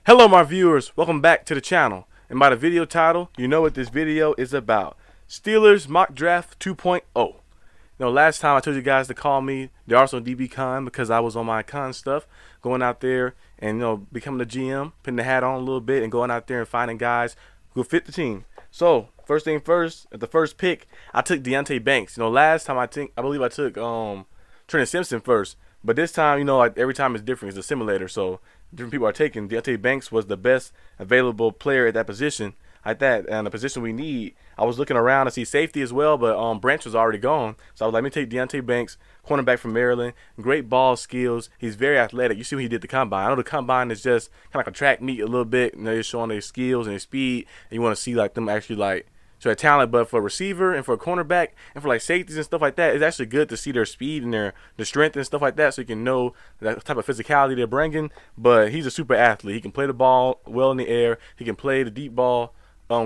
Hello my viewers, welcome back to the channel. And by the video title, you know what this video is about. Steelers Mock Draft 2.0. Last time I told you guys to call me the Arsenal DB Con because I was on my con stuff, going out there and becoming the GM, putting the hat on a little bit and going out there and finding guys who fit the team. So first thing first, at the first pick, I took Deontay Banks. Last time I believe I took Trinity Simpson first, but this time, like every time it's different. It's a simulator, so different people are taking. Deontay Banks was the best available player at that position, like that, and the position we need. I was looking around to see safety as well, but Branch was already gone. So I was like, let me take Deontay Banks, cornerback from Maryland. Great ball skills. He's very athletic. You see what he did at the combine. I know the combine is just kind of like a track meet a little bit. They're showing their skills and their speed, and you want to see like them actually like show their talent. But for a receiver and for a cornerback and for like safeties and stuff like that, it's actually good to see their speed and their strength and stuff like that, so you can know that type of physicality they're bringing. But he's a super athlete. He can play the ball well in the air. He can play the deep ball.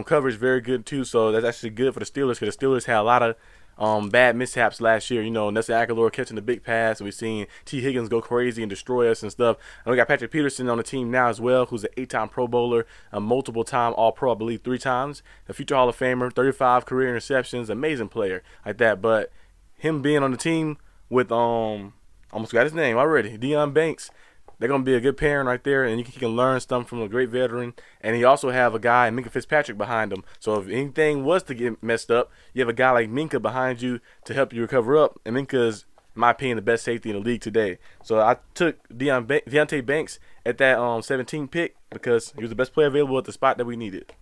Coverage very good too, so that's actually good for the Steelers because the Steelers had a lot of bad mishaps last year. Nelson Aguilar catching the big pass, and we've seen T. Higgins go crazy and destroy us and stuff. And we got Patrick Peterson on the team now as well, who's an 8-time Pro Bowler, a multiple-time All-Pro, I believe 3 times, a future Hall of Famer, 35 career interceptions, amazing player like that. But him being on the team with almost got his name already, Deontay Banks. They're going to be a good pairing right there, and he can learn something from a great veteran. And he also have a guy, Minkah Fitzpatrick, behind him. So if anything was to get messed up, you have a guy like Minkah behind you to help you recover up. And Minkah is, in my opinion, the best safety in the league today. So I took Deontay Banks at that 17th pick because he was the best player available at the spot that we needed.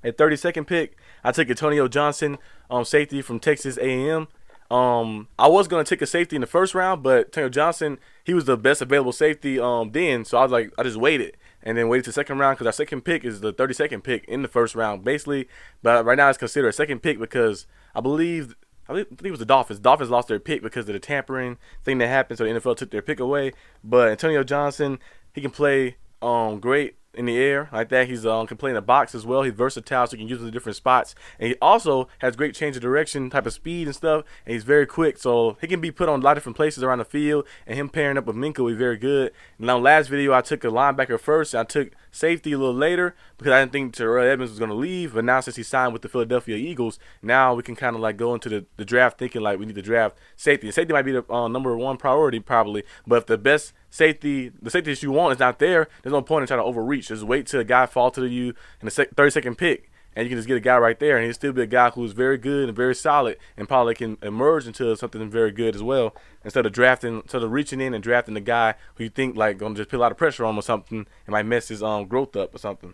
At 32nd pick, I took Antonio Johnson, safety from Texas A&M. I was going to take a safety in the first round, but Antonio Johnson, he was the best available safety then, so I was like, I just waited and then waited to the second round because our second pick is the 32nd pick in the first round, basically. But right now it's considered a second pick because I believe it was the Dolphins. Dolphins lost their pick because of the tampering thing that happened, so the NFL took their pick away. But Antonio Johnson, he can play great in the air like that. He's can play in the box as well. He's versatile, so you can use him in different spots. And he also has great change of direction type of speed and stuff. And he's very quick, so he can be put on a lot of different places around the field. And him pairing up with Minkah will be very good. Now, last video I took a linebacker first, and I took safety a little later because I didn't think Terrell Edmonds was going to leave. But now since he signed with the Philadelphia Eagles, now we can kind of like go into the draft thinking like we need to draft safety. And safety might be the number one priority probably. But if the best safety, the safety that you want is not there, there's no point in trying to overreach. Just wait till a guy fall to you in the 32nd pick, and you can just get a guy right there, and he'll still be a guy who's very good and very solid, and probably can emerge into something very good as well. Instead of reaching in and drafting the guy who you think like gonna just put a lot of pressure on him or something, and might mess his growth up or something.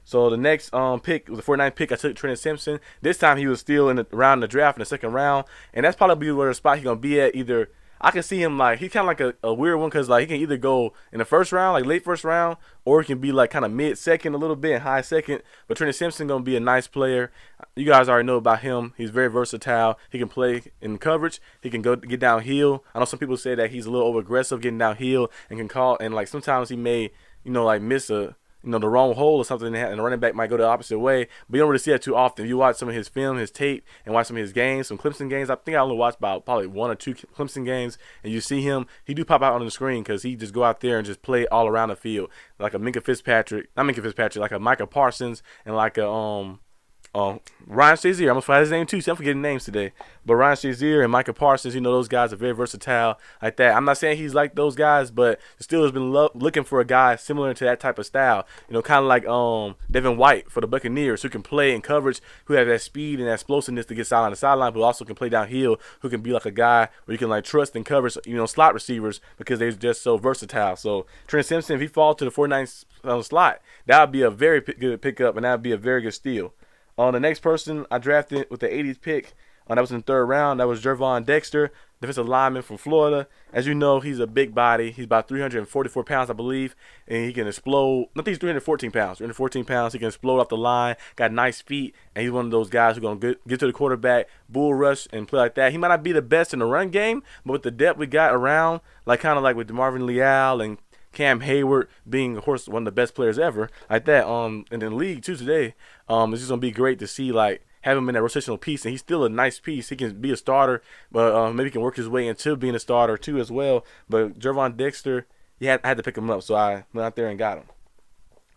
So the next pick was the 49th pick. I took Trinity Simpson. This time he was still around the draft in the second round, and that's probably where the spot he's gonna be at. Either I can see him like he's kind of like a weird one because like he can either go in the first round, like late first round, or he can be like kind of mid second a little bit and high second. But Trinity Simpson gonna be a nice player. You guys already know about him. He's very versatile. He can play in coverage. He can get downhill. I know some people say that he's a little over aggressive getting downhill and can call, and like sometimes he may like miss the wrong hole or something, and the running back might go the opposite way. But you don't really see that too often. If you watch some of his film, his tape, and watch some of his games, some Clemson games, I think I only watched about probably 1 or 2 Clemson games, and you see him, he do pop out on the screen because he just go out there and just play all around the field. Like a Minkah Fitzpatrick, not Minkah Fitzpatrick, like a Micah Parsons and like a Ryan Shazier. I almost forgot his name too. See, I'm forgetting names today. But Ryan Shazier and Micah Parsons, those guys are very versatile like that. I'm not saying he's like those guys, but the Steelers been looking for a guy similar to that type of style. Kind of like Devin White for the Buccaneers, who can play in coverage, who have that speed and that explosiveness to get sideline to sideline, but also can play downhill, who can be like a guy where you can like trust in coverage, slot receivers because they're just so versatile. So Trent Simpson, if he falls to the 49th slot, that would be a very good pickup, and that would be a very good steal. The next person I drafted with the 80th pick, that was in the third round. That was Jervon Dexter, defensive lineman from Florida. As you know, he's a big body. He's about 344 pounds, I believe, and he can explode. I think he's 314 pounds. 314 pounds. He can explode off the line. Got nice feet, and he's one of those guys who's gonna get to the quarterback, bull rush, and play like that. He might not be the best in the run game, but with the depth we got around, like kind of like with DeMarvin Leal and Cam Hayward being, of course, one of the best players ever, like that. In the league too today. It's just gonna be great to see like have him in that rotational piece, and he's still a nice piece. He can be a starter, but maybe he can work his way into being a starter too as well. But Jervon Dexter, I had to pick him up, so I went out there and got him.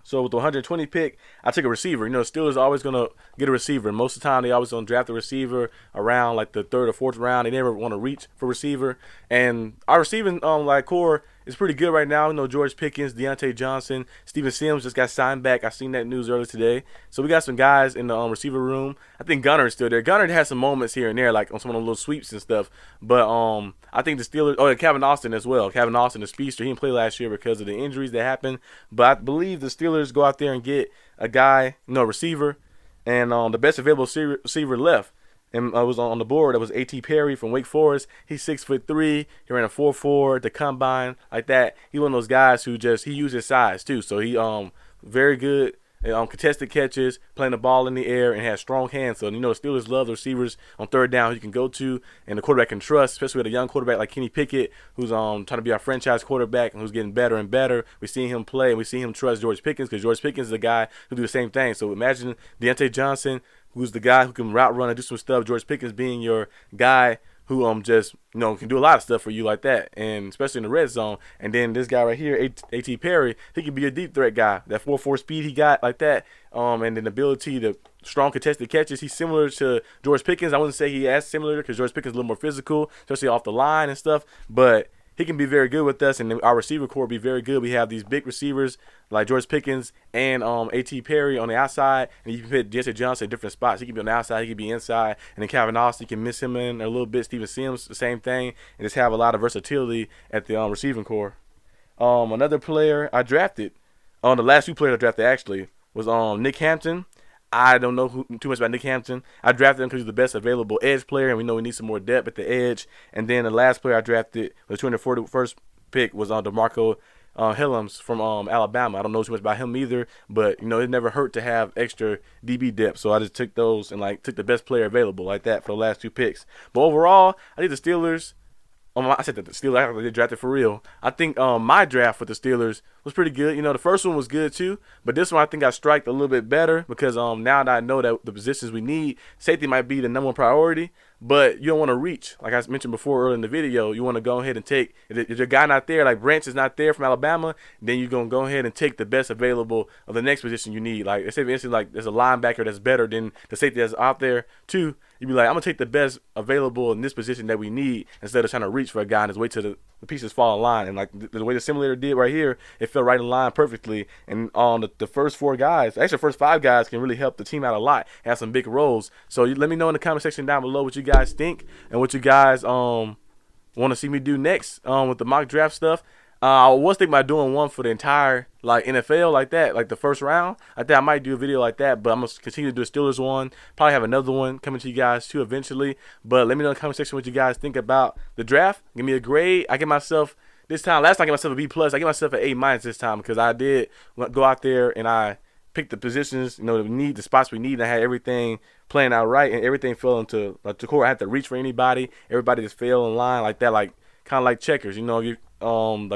So with the 120 pick, I took a receiver. You know, the Steelers are always gonna get a receiver. Most of the time, they always gonna draft a receiver around like the 3rd or 4th round. They never want to reach for receiver. And our receiving like core is pretty good right now. You know, George Pickens, Deontay Johnson, Steven Sims just got signed back. I seen that news earlier today. So we got some guys in the receiver room. I think Gunner is still there. Gunner has some moments here and there, like on some of those little sweeps and stuff. But I think the Steelers. Oh, and Calvin Austin as well. Calvin Austin, the speedster, he didn't play last year because of the injuries that happened. But I believe the Steelers go out there and get a guy, you know, receiver, and the best available receiver left. And I was on the board. That was A.T. Perry from Wake Forest. He's 6'3". He ran a 4.4 at the combine, like that. He's one of those guys who he used his size too. So he very good at contested catches, playing the ball in the air, and has strong hands. So you know the Steelers love the receivers on 3rd down who you can go to and the quarterback can trust, especially with a young quarterback like Kenny Pickett, who's trying to be our franchise quarterback and who's getting better and better. We see him play and we see him trust George Pickens because George Pickens is the guy who do the same thing. So imagine Deontay Johnson, who's the guy who can route run and do some stuff. George Pickens being your guy who just can do a lot of stuff for you like that, and especially in the red zone. And then this guy right here, A.T. Perry, he can be a deep threat guy. That 4.4 speed he got like that, and then ability to strong contested catches. He's similar to George Pickens. I wouldn't say he as similar because George Pickens is a little more physical, especially off the line and stuff. But he can be very good with us, and our receiver core will be very good. We have these big receivers like George Pickens and A.T. Perry on the outside, and you can put Deontay Johnson in different spots. He can be on the outside, he can be inside, and then Calvin Austin, you can miss him in a little bit. Steven Sims, the same thing, and just have a lot of versatility at the receiving core. Another player I drafted, the last 2 players I drafted actually, was Nick Hampton. I don't know too much about Nick Hampton. I drafted him because he's the best available edge player, and we know we need some more depth at the edge. And then the last player I drafted, the 241st pick, was DeMarco Hillams from Alabama. I don't know too much about him either, but you know it never hurt to have extra DB depth. So I just took those and took the best player available like that for the last 2 picks. But overall, I think the Steelers. I said that the Steelers actually did draft it for real. I think my draft with the Steelers was pretty good. You know, the first one was good too, but this one I think I striked a little bit better because now that I know that the positions we need, safety might be the #1 priority, but you don't want to reach. Like I mentioned before earlier in the video, you want to go ahead and take, if your guy not there, like Branch is not there from Alabama, then you're going to go ahead and take the best available of the next position you need. Like, let's say for instance, like there's a linebacker that's better than the safety that's out there too. You'd be like, I'm going to take the best available in this position that we need instead of trying to reach for a guy and just wait till the pieces fall in line. And like the way the simulator did right here, it fell right in line perfectly. And on the first 4 guys, actually the first 5 guys can really help the team out a lot, have some big roles. So let me know in the comment section down below what you guys think and what you guys want to see me do next with the mock draft stuff. I was thinking about doing one for the entire NFL like that, like the first round. I think I might do a video like that, but I'm going to continue to do a Steelers one. Probably have another one coming to you guys too eventually. But let me know in the comment section what you guys think about the draft. Give me a grade. I give myself this time, last time I gave myself a B+. I give myself an A- this time because I did go out there and I picked the positions, that we need, the spots we need, and I had everything playing out right, and everything fell into the core. I had to reach for anybody. Everybody just fell in line like that, kind of like checkers. You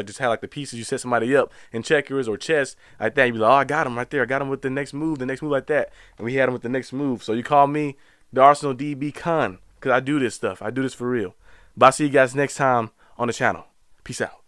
just had the pieces, you set somebody up in checkers or chess like that. You be like, oh, I got him right there. I got him with the next move like that. And we had him with the next move. So you call me the Arsenal DB Con because I do this stuff. I do this for real. But I'll see you guys next time on the channel. Peace out.